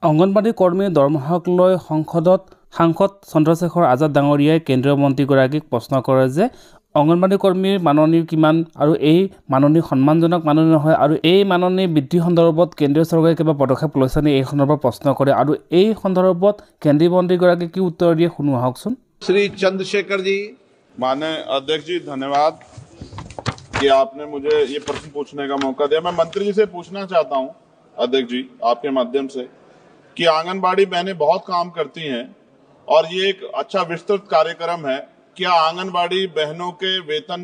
অংগনবাড়ী কৰ্মীৰ দৰমহাক লৈ সংসদত সাংসদ চন্দ্ৰশেখৰ আজাদ ডাঙৰীয়াই কেন্দ্ৰীয় মন্ত্ৰীগৰাকীক প্ৰশ্ন কৰে যে অংগনবাড়ী কৰ্মীৰ মাননি কিমান আৰু এই মাননি সন্মানজনক মাননি নহয় আৰু এই মাননি বৃদ্ধি সন্দৰ্ভত কেন্দ্ৰীয় চৰকাৰে কিবা পদক্ষেপ লৈছেনে এই সন্দৰ্ভত প্ৰশ্ন কৰে আৰু এই সন্দৰ্ভত কেন্দ্ৰীয় মন্ত্ৰীগৰাকীয়ে কি উত্তৰ দিয়ে শুনো আহকচোন। श्री चंद्रशेखर जी। माननीय अध्यक्ष जी, धन्यवाद कि आपने मुझे ये प्रश्न पूछने का मौका दिया। मैं मंत्री जी से पूछना चाहता हूं अध्यक्ष जी आपके माध्यम से कि आंगनबाड़ी बहनें बहुत काम करती हैं और ये एक अच्छा विस्तृत कार्यक्रम है। क्या आंगनबाड़ी बहनों के वेतन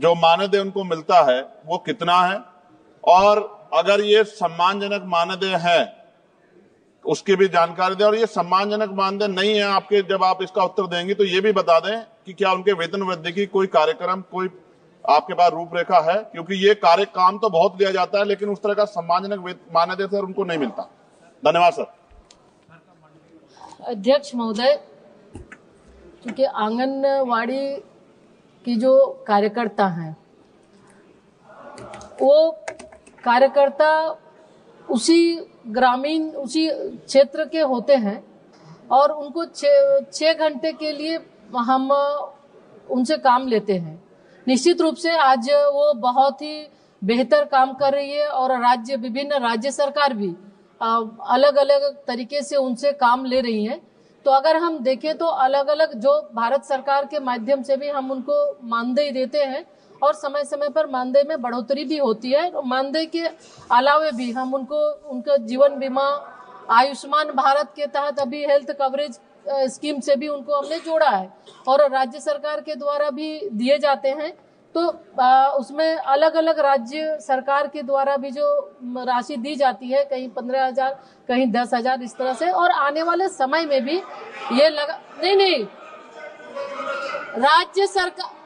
जो मानदेय उनको मिलता है वो कितना है, और अगर ये सम्मानजनक मानदेय है उसकी भी जानकारी दें, और ये सम्मानजनक मानदेय नहीं है आपके, जब आप इसका उत्तर देंगे तो ये भी बता दें कि क्या उनके वेतन वृद्धि की कोई कार्यक्रम, कोई आपके पास रूपरेखा है, क्योंकि ये काम तो बहुत दिया जाता है लेकिन उस तरह का सम्मानजनक मानदेय सर उनको नहीं मिलता। धन्यवाद सर। अध्यक्ष महोदय, क्योंकि आंगनवाड़ी की जो कार्यकर्ता हैं वो कार्यकर्ता उसी क्षेत्र के होते हैं और उनको 6 घंटे के लिए हम उनसे काम लेते हैं। निश्चित रूप से आज वो बहुत ही बेहतर काम कर रही है और विभिन्न राज्य सरकार भी अलग अलग तरीके से उनसे काम ले रही है। तो अगर हम देखें तो अलग अलग जो भारत सरकार के माध्यम से भी हम उनको मानदेय देते हैं और समय समय पर मानदेय में बढ़ोतरी भी होती है। मानदेय के अलावे भी हम उनको उनका जीवन बीमा, आयुष्मान भारत के तहत अभी हेल्थ कवरेज स्कीम से भी उनको हमने जोड़ा है और राज्य सरकार के द्वारा भी दिए जाते हैं। तो उसमें अलग अलग राज्य सरकार के द्वारा भी जो राशि दी जाती है, कहीं 15,000 कहीं 10,000 इस तरह से, और आने वाले समय में भी ये नहीं राज्य सरकार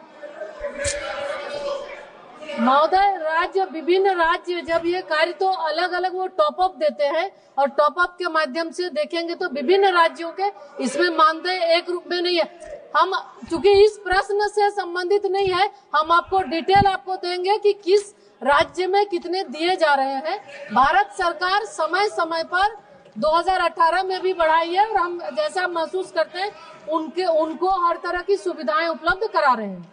महोदय, विभिन्न राज्य जब ये कार्य तो अलग अलग वो टॉप अप देते हैं और टॉप अप के माध्यम से देखेंगे तो विभिन्न राज्यों के इसमें मानदेय एक रूप में नहीं है। हम चूंकि इस प्रश्न से संबंधित नहीं है, हम आपको डिटेल आपको देंगे कि किस राज्य में कितने दिए जा रहे हैं। भारत सरकार समय समय पर 2018 में भी बढ़ाई है और हम जैसा महसूस करते हैं उनको हर तरह की सुविधाएं उपलब्ध करा रहे हैं।